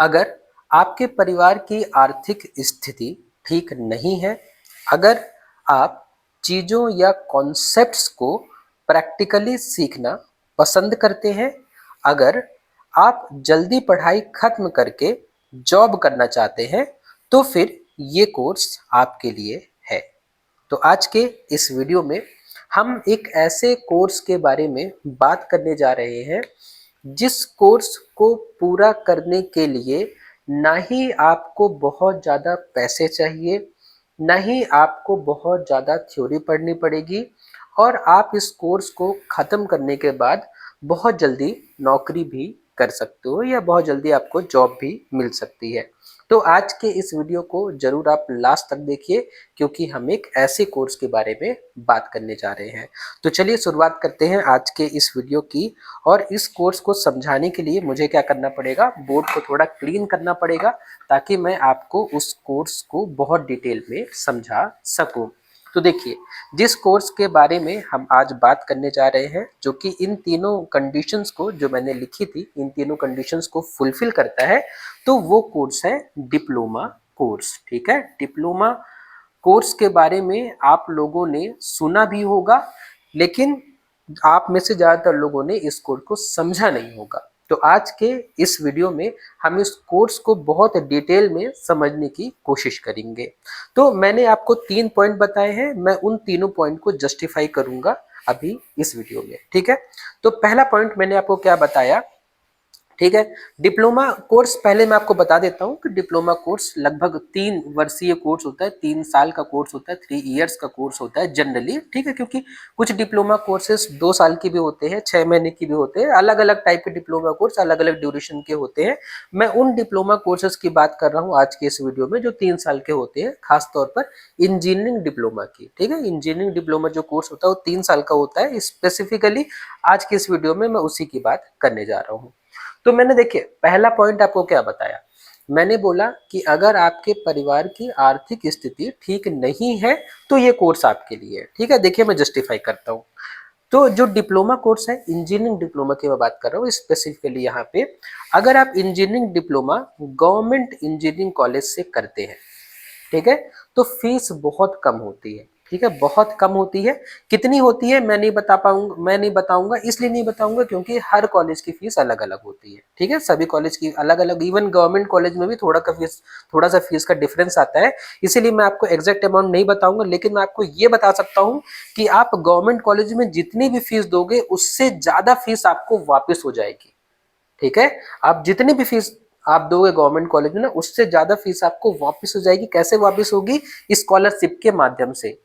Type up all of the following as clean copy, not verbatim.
अगर आपके परिवार की आर्थिक स्थिति ठीक नहीं है, अगर आप चीज़ों या कॉन्सेप्ट्स को प्रैक्टिकली सीखना पसंद करते हैं, अगर आप जल्दी पढ़ाई खत्म करके जॉब करना चाहते हैं, तो फिर ये कोर्स आपके लिए है। तो आज के इस वीडियो में हम एक ऐसे कोर्स के बारे में बात करने जा रहे हैं जिस कोर्स को पूरा करने के लिए ना ही आपको बहुत ज़्यादा पैसे चाहिए, ना ही आपको बहुत ज़्यादा थ्योरी पढ़नी पड़ेगी, और आप इस कोर्स को ख़त्म करने के बाद बहुत जल्दी नौकरी भी कर सकते हो या बहुत जल्दी आपको जॉब भी मिल सकती है। तो आज के इस वीडियो को जरूर आप लास्ट तक देखिए, क्योंकि हम एक ऐसे कोर्स के बारे में बात करने जा रहे हैं। तो चलिए शुरुआत करते हैं आज के इस वीडियो की। और इस कोर्स को समझाने के लिए मुझे क्या करना पड़ेगा, बोर्ड को थोड़ा क्लीन करना पड़ेगा, ताकि मैं आपको उस कोर्स को बहुत डिटेल में समझा सकूं। तो देखिए, जिस कोर्स के बारे में हम आज बात करने जा रहे हैं, जो कि इन तीनों कंडीशंस को जो मैंने लिखी थी, इन तीनों कंडीशंस को फुलफिल करता है, तो वो कोर्स है डिप्लोमा कोर्स। ठीक है, डिप्लोमा कोर्स के बारे में आप लोगों ने सुना भी होगा, लेकिन आप में से ज्यादातर लोगों ने इस कोर्स को समझा नहीं होगा। तो आज के इस वीडियो में हम इस कोर्स को बहुत डिटेल में समझने की कोशिश करेंगे। तो मैंने आपको 3 पॉइंट बताए हैं, मैं उन तीनों पॉइंट को जस्टिफाई करूंगा अभी इस वीडियो में। ठीक है, तो पहला पॉइंट मैंने आपको क्या बताया। ठीक है, डिप्लोमा कोर्स पहले मैं आपको बता देता हूं कि डिप्लोमा कोर्स लगभग 3 वर्षीय कोर्स होता है, 3 साल का कोर्स होता है, 3 इयर्स का कोर्स होता है जनरली। ठीक है, क्योंकि कुछ डिप्लोमा कोर्सेस 2 साल के भी होते हैं, 6 महीने की भी होते हैं, अलग अलग टाइप के डिप्लोमा कोर्स अलग अलग ड्यूरेशन के होते हैं। मैं उन डिप्लोमा कोर्सेस की बात कर रहा हूँ आज के इस वीडियो में जो 3 साल के होते हैं, खासतौर पर इंजीनियरिंग डिप्लोमा की। ठीक है, इंजीनियरिंग डिप्लोमा जो कोर्स होता है वो 3 साल का होता है। स्पेसिफिकली आज के इस वीडियो में मैं उसी की बात करने जा रहा हूँ। तो मैंने देखिए पहला पॉइंट आपको क्या बताया, मैंने बोला कि अगर आपके परिवार की आर्थिक स्थिति ठीक नहीं है तो ये कोर्स आपके लिए है। ठीक है, देखिए मैं जस्टिफाई करता हूँ। तो जो डिप्लोमा कोर्स है, इंजीनियरिंग डिप्लोमा की मैं बात कर रहा हूँ स्पेसिफिकली यहाँ पे, अगर आप engineering diploma government engineering college से करते हैं, ठीक है, तो फीस बहुत कम होती है। ठीक है, बहुत कम होती है। कितनी होती है मैं नहीं बताऊंगा, इसलिए नहीं बताऊंगा क्योंकि हर कॉलेज की फीस अलग अलग होती है। ठीक है, सभी कॉलेज की अलग अलग, इवन गवर्नमेंट कॉलेज में भी थोड़ा सा फीस का डिफरेंस आता है। इसीलिए मैं आपको एग्जैक्ट अमाउंट नहीं बताऊंगा, लेकिन मैं आपको ये बता सकता हूँ कि आप गवर्नमेंट कॉलेज में जितनी भी फीस दोगे उससे ज्यादा फीस आपको वापिस हो जाएगी। ठीक है, आप जितनी भी फीस आप दोगे गवर्नमेंट कॉलेज में ना, उससे ज्यादा फीस आपको वापस हो जाएगी। कैसे वापस होगी? स्कॉलरशिप के माध्यम से।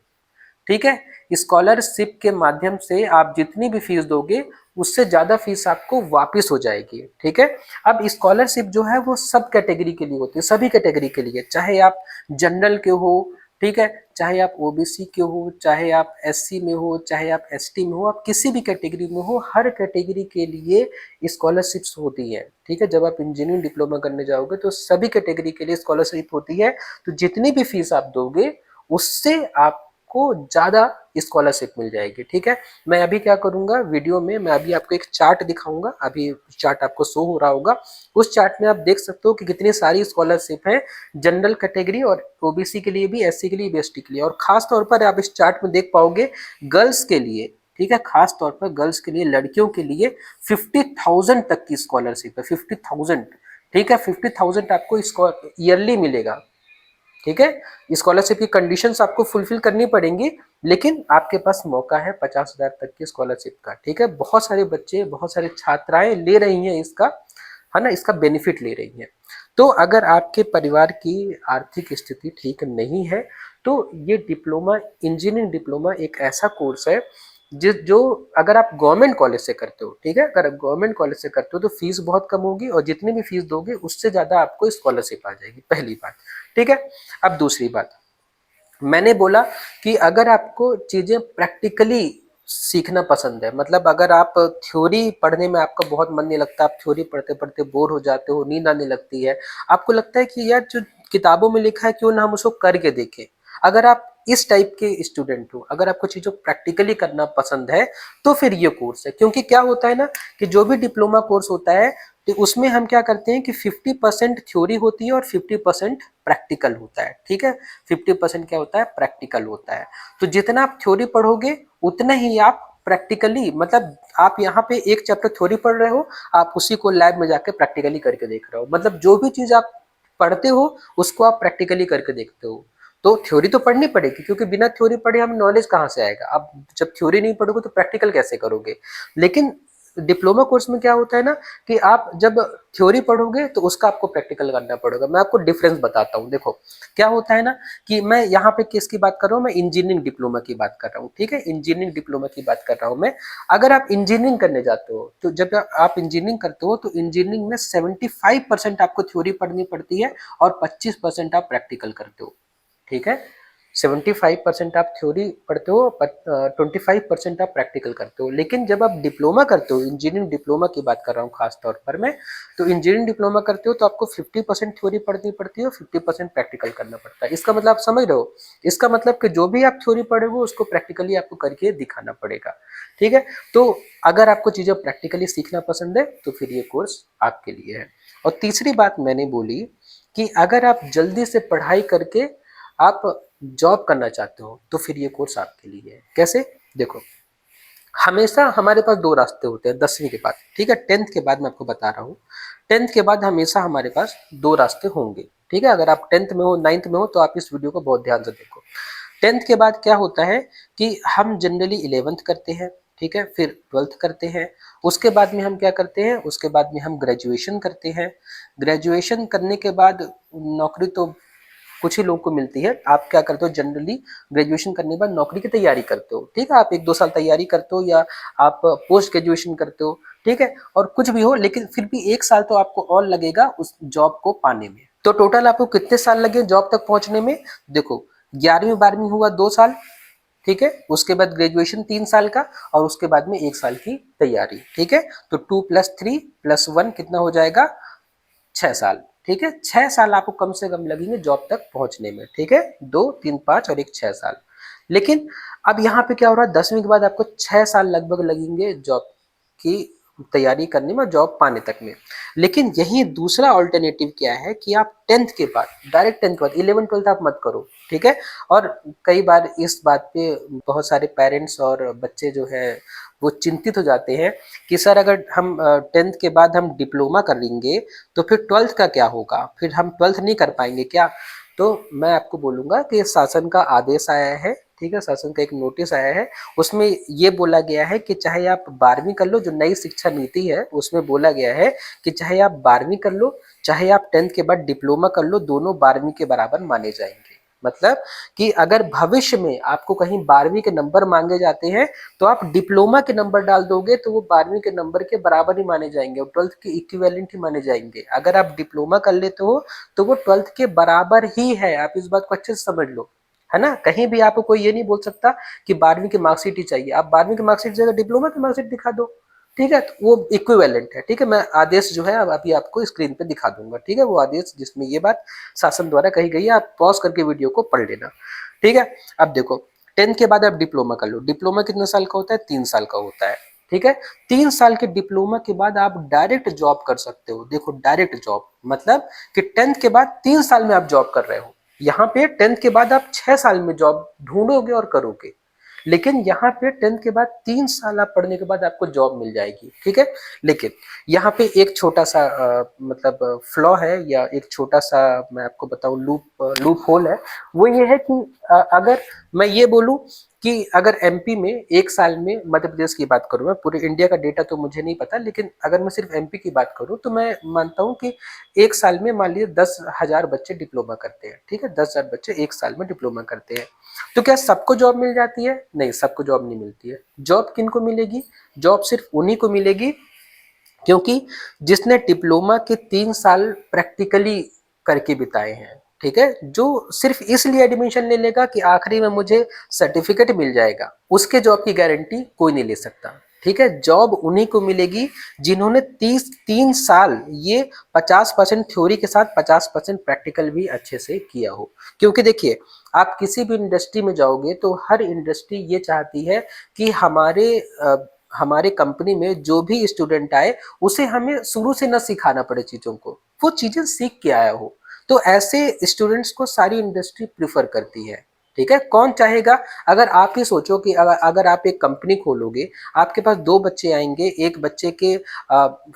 ठीक है, स्कॉलरशिप के माध्यम से आप जितनी भी फीस दोगे उससे ज्यादा फीस आपको वापस हो जाएगी। ठीक है, अब स्कॉलरशिप जो है वो सब कैटेगरी के लिए होती है, सभी कैटेगरी के लिए, चाहे आप जनरल के हो, ठीक है, चाहे आप ओबीसी के हो, चाहे आप एससी में हो, चाहे आप एसटी में हो, आप किसी भी कैटेगरी में हो, हर कैटेगरी के लिए स्कॉलरशिप्स होती है। ठीक है, जब आप इंजीनियरिंग डिप्लोमा करने जाओगे तो सभी कैटेगरी के लिए स्कॉलरशिप होती है। तो जितनी भी फीस आप दोगे उससे आपको ज्यादा स्कॉलरशिप मिल जाएगी। ठीक है, मैं अभी क्या करूंगा वीडियो में, मैं अभी आपको एक चार्ट दिखाऊंगा, अभी चार्ट आपको शो हो रहा होगा। उस चार्ट में आप देख सकते हो कि कितनी सारी स्कॉलरशिप है जनरल कैटेगरी और ओबीसी के लिए भी, एससी के लिए भी, एसटी के लिए। और खास तौर पर आप इस चार्ट में देख पाओगे गर्ल्स के लिए, ठीक है, खास तौर पर गर्ल्स के लिए, लड़कियों के लिए 50,000 तक की स्कॉलरशिप है। 50,000, ठीक है, 50,000 आपको ईयरली मिलेगा। ठीक है, स्कॉलरशिप की कंडीशंस आपको फुलफिल करनी पड़ेंगी, लेकिन आपके पास मौका है 50,000 तक की स्कॉलरशिप का। ठीक है, बहुत सारे बच्चे, बहुत सारी छात्राएं ले रही हैं इसका, है ना, इसका बेनिफिट ले रही हैं। तो अगर आपके परिवार की आर्थिक स्थिति ठीक नहीं है तो ये डिप्लोमा, इंजीनियरिंग डिप्लोमा एक ऐसा कोर्स है जो अगर आप गवर्नमेंट कॉलेज से करते हो, ठीक है, अगर आप गवर्नमेंट कॉलेज से करते हो तो फीस बहुत कम होगी और जितनी भी फीस दोगे उससे ज्यादा आपको स्कॉलरशिप आ जाएगी, पहली बात। ठीक है, अब दूसरी बात, मैंने बोला कि अगर आपको चीजें प्रैक्टिकली सीखना पसंद है, मतलब अगर आप थ्योरी पढ़ने में आपका बहुत मन नहीं लगता, आप थ्योरी पढ़ते पढ़ते बोर हो जाते हो, नींद आने लगती है, आपको लगता है कि यार जो किताबों में लिखा है क्यों ना हम उसको करके देखें, अगर आप इस टाइप के स्टूडेंट हो, अगर आपको चीजों प्रैक्टिकली करना पसंद है, तो फिर ये कोर्स है। क्योंकि क्या होता है ना कि जो भी डिप्लोमा कोर्स होता है तो उसमें हम क्या करते हैं कि 50% थ्योरी होती है और 50% प्रैक्टिकल होता है, ठीक है। 50% क्या होता है, प्रैक्टिकल होता है। तो जितना आप थ्योरी पढ़ोगे उतना ही आप प्रैक्टिकली, मतलब आप यहाँ पे एक चैप्टर थ्योरी पढ़ रहे हो, आप उसी को लैब में जाके प्रैक्टिकली करके देख रहे हो, मतलब जो भी चीज आप पढ़ते हो उसको आप प्रैक्टिकली करके देखते हो। तो थ्योरी तो पढ़नी पड़ेगी, क्योंकि बिना थ्योरी पढ़े हम नॉलेज कहाँ से आएगा। आप जब थ्योरी नहीं पढ़ोगे तो प्रैक्टिकल कैसे करोगे। लेकिन डिप्लोमा कोर्स में क्या होता है ना कि आप जब थ्योरी पढ़ोगे तो उसका आपको प्रैक्टिकल करना पड़ेगा। मैं आपको डिफरेंस बताता हूँ। देखो क्या होता है ना कि मैं यहाँ पे किसकी बात कर रहा हूँ, मैं इंजीनियरिंग डिप्लोमा की बात कर रहा हूँ, ठीक है। इंजीनियरिंग डिप्लोमा की बात कर रहा हूँ मैं। अगर आप इंजीनियरिंग करने जाते हो तो जब आप इंजीनियरिंग करते हो तो इंजीनियरिंग में 75% आपको थ्योरी पढ़नी पड़ती है और 25% आप प्रैक्टिकल करते हो, ठीक है। 75% आप थ्योरी पढ़ते हो, 25% आप प्रैक्टिकल करते हो। लेकिन जब आप डिप्लोमा करते हो, इंजीनियरिंग डिप्लोमा की बात कर रहा हूँ खास तौर पर मैं, तो इंजीनियरिंग डिप्लोमा करते हो तो आपको 50% थ्योरी पढ़नी पड़ती है और 50% प्रैक्टिकल करना पड़ता है। इसका मतलब आप समझ रहे हो, इसका मतलब कि जो भी आप थ्योरी पढ़े हो उसको प्रैक्टिकली आपको करके दिखाना पड़ेगा, ठीक है। तो अगर आपको चीजें प्रैक्टिकली सीखना पसंद है तो फिर ये कोर्स आपके लिए है। और तीसरी बात मैंने बोली कि अगर आप जल्दी से पढ़ाई करके आप जॉब करना चाहते हो तो फिर ये कोर्स आपके लिए है। कैसे, देखो हमेशा हमारे पास दो रास्ते होते हैं 10वीं के बाद, ठीक है। 10th के बाद मैं आपको बता रहा हूँ, 10th के बाद हमेशा हमारे पास दो रास्ते होंगे, ठीक है। अगर आप 10th में हो, 9th में हो तो आप इस वीडियो को बहुत ध्यान से देखो। 10th के बाद क्या होता है कि हम जनरली 11th करते हैं, ठीक है, फिर 12th करते हैं। उसके बाद में हम क्या करते हैं, उसके बाद में हम ग्रेजुएशन करते हैं। ग्रेजुएशन करने के बाद नौकरी तो कुछ ही लोगों को मिलती है। आप क्या करते हो, जनरली ग्रेजुएशन करने के बाद नौकरी की तैयारी करते हो, ठीक है। आप 1-2 साल तैयारी करते हो या आप पोस्ट ग्रेजुएशन करते हो, ठीक है। और कुछ भी हो, लेकिन फिर भी 1 साल तो आपको और लगेगा उस जॉब को पाने में। तो टोटल आपको कितने साल लगे जॉब तक पहुंचने में, देखो 11वीं 12वीं हुआ 2 साल, ठीक है। उसके बाद ग्रेजुएशन 3 साल का और उसके बाद में 1 साल की तैयारी, ठीक है। तो 2+3+1 कितना हो जाएगा, 6 साल, ठीक है। 6 साल आपको कम से कम लगेंगे जॉब तक पहुंचने में, ठीक है। 2, 3, 5 और एक 6 साल। लेकिन अब यहाँ पे क्या हो रहा है, 10वीं के बाद आपको 6 साल लगभग लगेंगे जॉब की तैयारी करने में, जॉब पाने तक में। लेकिन यही दूसरा ऑल्टरनेटिव क्या है कि आप 10th के बाद, डायरेक्ट 10th के बाद 11th 12th आप मत करो, ठीक है। और कई बार इस बात पे बहुत सारे पेरेंट्स और बच्चे जो है वो चिंतित हो जाते हैं कि सर अगर हम 10th के बाद हम डिप्लोमा कर लेंगे तो फिर 12th का क्या होगा, फिर हम 12th नहीं कर पाएंगे क्या। तो मैं आपको बोलूंगा कि शासन का आदेश आया है, ठीक है, शासन का एक नोटिस आया है। उसमें ये बोला गया है कि चाहे आप 12वीं कर लो, जो नई शिक्षा नीति है उसमें बोला गया है कि चाहे आप 12वीं कर लो, चाहे आप 10th के बाद डिप्लोमा कर लो, दोनों 12वीं के बराबर माने जाएंगे। मतलब कि अगर भविष्य में आपको कहीं 12वीं के नंबर मांगे जाते हैं तो आप डिप्लोमा के नंबर डाल दोगे तो वो 12वीं के नंबर के बराबर ही माने जाएंगे और 12th के इक्विवेलेंट ही माने जाएंगे। अगर आप डिप्लोमा कर लेते हो तो वो 12th के बराबर ही है। आप इस बात को अच्छे से समझ लो, है ना। कहीं भी आपको कोई ये नहीं बोल सकता कि 12वीं की मार्कशीट ही चाहिए। आप 12वीं की मार्कशीट जगह डिप्लोमा की मार्कशीट दिखा दो, ठीक है, तो वो इक्विवेलेंट है, ठीक है। मैं आदेश जो है अभी आपको स्क्रीन पे दिखा दूंगा, ठीक है। वो आदेश जिसमें ये बात शासन द्वारा कही गई है, आप पॉज करके वीडियो को पढ़ लेना, ठीक है। अब देखो 10th के बाद आप डिप्लोमा कर लो। डिप्लोमा कितने साल का होता है, 3 साल का होता है, ठीक है। 3 साल के डिप्लोमा के बाद आप डायरेक्ट जॉब कर सकते हो। देखो डायरेक्ट जॉब मतलब कि 10th के बाद 3 साल में आप जॉब कर रहे हो। यहाँ पे 10th के बाद आप 6 साल में जॉब ढूंढोगे और करोगे, लेकिन यहाँ पे 10th के बाद 3 साल आप पढ़ने के बाद आपको जॉब मिल जाएगी, ठीक है। लेकिन यहाँ पे एक छोटा सा मतलब फ्लॉ है या एक छोटा सा मैं आपको बताऊं लूप होल है। वो ये है कि अगर मैं ये बोलूं कि अगर एमपी में 1 साल में, मध्य प्रदेश की बात करूं, मैं पूरे इंडिया का डेटा तो मुझे नहीं पता, लेकिन अगर मैं सिर्फ एमपी की बात करूं तो मैं मानता हूं कि 1 साल में मान लीजिए 10,000 बच्चे डिप्लोमा करते हैं, ठीक है। 10,000 बच्चे 1 साल में डिप्लोमा करते हैं। तो क्या सबको जॉब मिल जाती है, नहीं, सबको जॉब नहीं मिलती है। जॉब किनको मिलेगी, जॉब सिर्फ उन्हीं को मिलेगी क्योंकि जिसने डिप्लोमा के 3 साल प्रैक्टिकली करके बिताए हैं, ठीक है। जो सिर्फ इसलिए एडमिशन ले लेगा कि आखिरी में मुझे सर्टिफिकेट मिल जाएगा, उसके जॉब की गारंटी कोई नहीं ले सकता, ठीक है। जॉब उन्हीं को मिलेगी जिन्होंने 3 साल ये 50% थ्योरी के साथ 50% प्रैक्टिकल भी अच्छे से किया हो। क्योंकि देखिए आप किसी भी इंडस्ट्री में जाओगे तो हर इंडस्ट्री ये चाहती है कि हमारे हमारे कंपनी में जो भी स्टूडेंट आए उसे हमें शुरू से न सिखाना पड़े चीजों को, वो चीजें सीख के आया हो। तो ऐसे स्टूडेंट्स को सारी इंडस्ट्री प्रिफर करती है। ठीक है, कौन चाहेगा? अगर आप ही सोचो कि अगर आप एक कंपनी खोलोगे, आपके पास दो बच्चे आएंगे, एक बच्चे के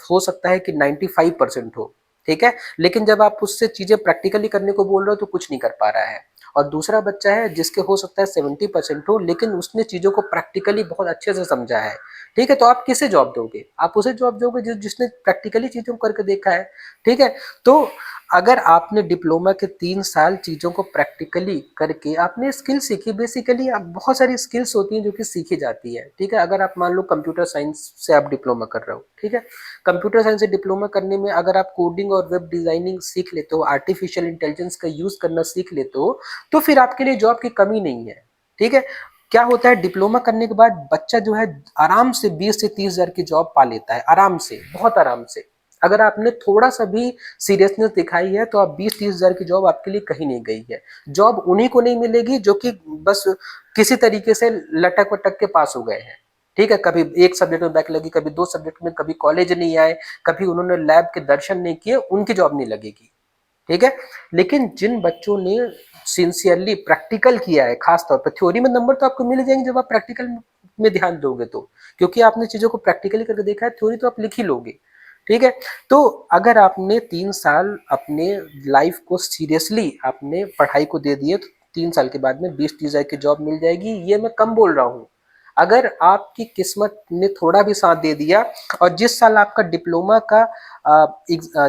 हो सकता है कि 95% हो, ठीक है, लेकिन जब आप उससे चीजें प्रैक्टिकली करने को बोल रहे हो तो कुछ नहीं कर पा रहा है। और दूसरा बच्चा है जिसके हो सकता है 70% हो, लेकिन उसने चीजों को प्रैक्टिकली बहुत अच्छे से समझा है। ठीक है, तो आप किसे जॉब दोगे? आप उसे जॉब दोगे जिसने प्रैक्टिकली चीजों को करके देखा है। ठीक है, तो अगर आपने डिप्लोमा के 3 साल चीजों को प्रैक्टिकली करके आपने स्किल सीखी, बेसिकली आप बहुत सारी स्किल्स होती हैं जो कि सीखी जाती है। ठीक है, अगर आप मान लो कंप्यूटर साइंस से आप डिप्लोमा कर रहे हो, ठीक है, कंप्यूटर साइंस से डिप्लोमा करने में अगर आप कोडिंग और वेब डिजाइनिंग सीख लेते हो, आर्टिफिशियल इंटेलिजेंस का यूज करना सीख लेते हो, तो फिर आपके लिए जॉब की कमी नहीं है। ठीक है, क्या होता है, डिप्लोमा करने के बाद बच्चा जो है आराम से 20 से 30 हजार की जॉब पा लेता है, आराम से, बहुत आराम से। अगर आपने थोड़ा सा भी सीरियसनेस दिखाई है तो आप 20-30 हजार की जॉब आपके लिए कहीं नहीं गई है। जॉब उन्हीं को नहीं मिलेगी जो कि बस किसी तरीके से लटक वटक के पास हो गए हैं। ठीक है, कभी एक सब्जेक्ट में बैक लगी, कभी दो सब्जेक्ट में, कभी कॉलेज नहीं आए, कभी उन्होंने लैब के दर्शन नहीं किए, उनकी जॉब नहीं लगेगी। ठीक है, लेकिन जिन बच्चों ने सिंसियरली प्रैक्टिकल किया है, खास तौर पर थ्योरी में नंबर तो आपको मिल जाएंगे जब आप प्रैक्टिकल में ध्यान दोगे, तो क्योंकि आपने चीजों को प्रैक्टिकली करके देखा है, थ्योरी तो आप लिख ही लोगे। ठीक है, तो अगर आपने 3 साल अपने लाइफ को सीरियसली आपने पढ़ाई को दे दिए, तो 3 साल के बाद में 20-30 हजार की जॉब मिल जाएगी। ये मैं कम बोल रहा हूँ, अगर आपकी किस्मत ने थोड़ा भी साथ दे दिया, और जिस साल आपका डिप्लोमा का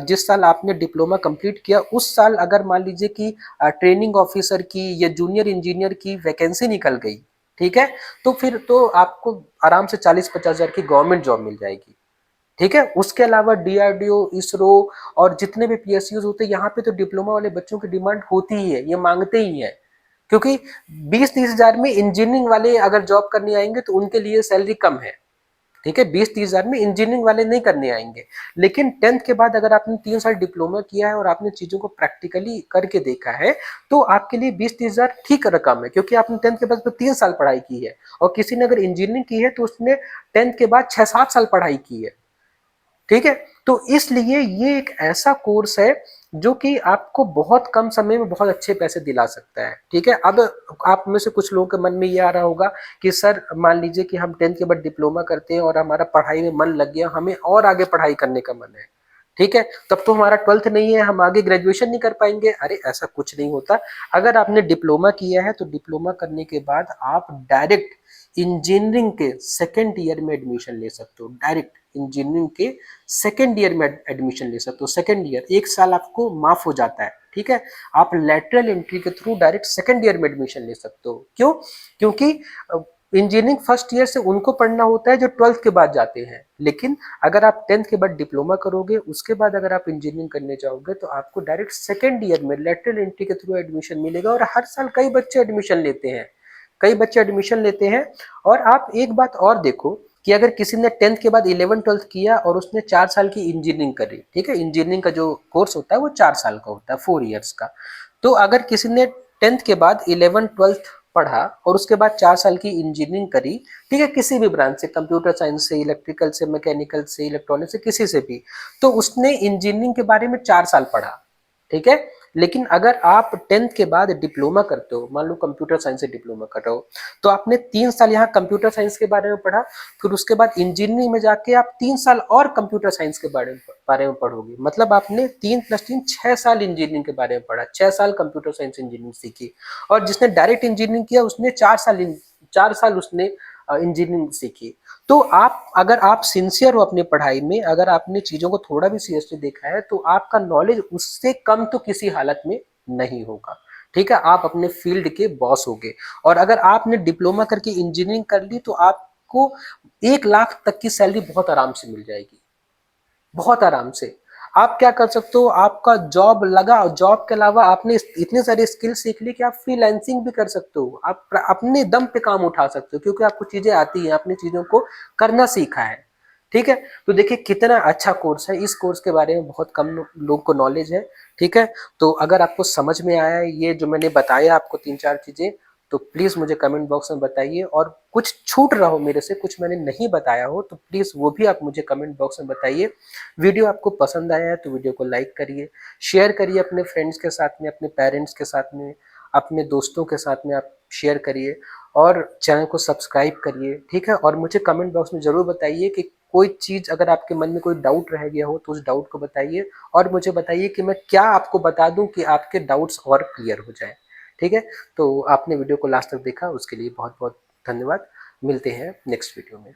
जिस साल आपने डिप्लोमा कंप्लीट किया, उस साल अगर मान लीजिए कि ट्रेनिंग ऑफिसर की या जूनियर इंजीनियर की वैकेंसी निकल गई, ठीक है, तो फिर तो आपको आराम से 40-50 हजार की गवर्नमेंट जॉब मिल जाएगी। ठीक है, उसके अलावा डीआरडीओ, इसरो और जितने भी पीएसयूज होते हैं, यहाँ पे तो डिप्लोमा वाले बच्चों की डिमांड होती ही है, ये मांगते ही है। क्योंकि 20-30 हजार में इंजीनियरिंग वाले अगर जॉब करने आएंगे तो उनके लिए सैलरी कम है। ठीक है, 20-30 हजार में इंजीनियरिंग वाले नहीं करने आएंगे। लेकिन 10th के बाद अगर आपने 3 साल डिप्लोमा किया है और आपने चीजों को प्रैक्टिकली करके देखा है, तो आपके लिए 20-30 हजार ठीक रकम है, क्योंकि आपने 10th के बाद 3 साल पढ़ाई की है। और किसी ने अगर इंजीनियरिंग की है तो उसने 10th के बाद 6-7 साल पढ़ाई की है। ठीक है, तो इसलिए ये एक ऐसा कोर्स है जो कि आपको बहुत कम समय में बहुत अच्छे पैसे दिला सकता है। ठीक है, अब आप में से कुछ लोगों के मन में ये आ रहा होगा कि सर मान लीजिए कि हम 10th के बाद डिप्लोमा करते हैं और हमारा पढ़ाई में मन लग गया, हमें और आगे पढ़ाई करने का मन है, ठीक है, तब तो हमारा 12th नहीं है, हम आगे ग्रेजुएशन नहीं कर पाएंगे। अरे ऐसा कुछ नहीं होता। अगर आपने डिप्लोमा किया है तो डिप्लोमा करने के बाद आप डायरेक्ट इंजीनियरिंग के सेकेंड ईयर में एडमिशन ले सकते हो। डायरेक्ट इंजीनियरिंग के सेकेंड ईयर में एडमिशन ले सकते हो। सेकेंड ईयर 1 साल आपको माफ हो जाता है। ठीक है, आप लेटरल एंट्री के थ्रू डायरेक्ट सेकेंड ईयर में एडमिशन ले सकते हो। क्यों? क्योंकि इंजीनियरिंग फर्स्ट ईयर से उनको पढ़ना होता है जो 12th के बाद जाते हैं, लेकिन अगर आप 10th के बाद डिप्लोमा करोगे, उसके बाद अगर आप इंजीनियरिंग करने जाओगे तो आपको डायरेक्ट सेकेंड ईयर में लेटरल एंट्री के थ्रू एडमिशन मिलेगा। और हर साल कई बच्चे एडमिशन लेते हैं, कई बच्चे एडमिशन लेते हैं। और आप एक बात और देखो कि अगर किसी ने 10th के बाद 11th-12th किया और उसने 4 साल की इंजीनियरिंग करी, ठीक है, इंजीनियरिंग का जो कोर्स होता है वो 4 साल का होता है, 4 years का। तो अगर किसी ने 10th के बाद 11th-12th पढ़ा और उसके बाद 4 साल की इंजीनियरिंग करी, ठीक है, किसी भी ब्रांच से, कंप्यूटर साइंस से, इलेक्ट्रिकल से, मैकेनिकल से, इलेक्ट्रॉनिक से, किसी से भी, तो उसने इंजीनियरिंग के बारे में 4 साल पढ़ा। ठीक है, लेकिन अगर आप 10th के बाद डिप्लोमा करते हो, मान लो कंप्यूटर साइंस से डिप्लोमा कर रहे हो, तो आपने 3 साल यहाँ कंप्यूटर साइंस के बारे में पढ़ा, फिर उसके बाद इंजीनियरिंग में जाके आप 3 साल और कंप्यूटर साइंस के बारे में पढ़ोगे। मतलब आपने 3+3 6 साल इंजीनियरिंग के बारे में पढ़ा, 6 साल कंप्यूटर साइंस इंजीनियरिंग सीखी। और जिसने डायरेक्ट इंजीनियरिंग किया उसने 4 साल उसने इंजीनियरिंग सीखी। तो आप, अगर आप सिंसियर हो अपनी पढ़ाई में, अगर आपने चीजों को थोड़ा भी सीरियसली देखा है, तो आपका नॉलेज उससे कम तो किसी हालत में नहीं होगा। ठीक है, आप अपने फील्ड के बॉस होगे। और अगर आपने डिप्लोमा करके इंजीनियरिंग कर ली तो आपको 1 लाख तक की सैलरी बहुत आराम से मिल जाएगी, बहुत आराम से। आप क्या कर सकते हो, आपका जॉब लगा, जॉब के अलावा आपने इतने सारे स्किल सीख ली कि आप फ्रीलांसिंग भी कर सकते हो, आप अपने दम पे काम उठा सकते हो, क्योंकि आपको चीजें आती हैं, आपने चीजों को करना सीखा है। ठीक है, तो देखिए कितना अच्छा कोर्स है। इस कोर्स के बारे में बहुत कम लोग को नॉलेज है। ठीक है, तो अगर आपको समझ में आया ये जो मैंने बताया आपको 3-4 चीजें, तो प्लीज़ मुझे कमेंट बॉक्स में बताइए, और कुछ छूट रहा हो मेरे से, कुछ मैंने नहीं बताया हो, तो प्लीज़ वो भी आप मुझे कमेंट बॉक्स में बताइए। वीडियो आपको पसंद आया है तो वीडियो को लाइक करिए, शेयर करिए अपने फ्रेंड्स के साथ में, अपने पेरेंट्स के साथ में, अपने दोस्तों के साथ में आप शेयर करिए, और चैनल को सब्सक्राइब करिए, ठीक है। और मुझे कमेंट बॉक्स में ज़रूर बताइए कि कोई चीज़ अगर आपके मन में कोई डाउट रह गया हो तो उस डाउट को बताइए, और मुझे बताइए कि मैं क्या आपको बता दूं कि आपके डाउट्स और क्लियर हो जाए, ठीक है। तो आपने वीडियो को लास्ट तक देखा उसके लिए बहुत बहुत धन्यवाद। मिलते हैं नेक्स्ट वीडियो में।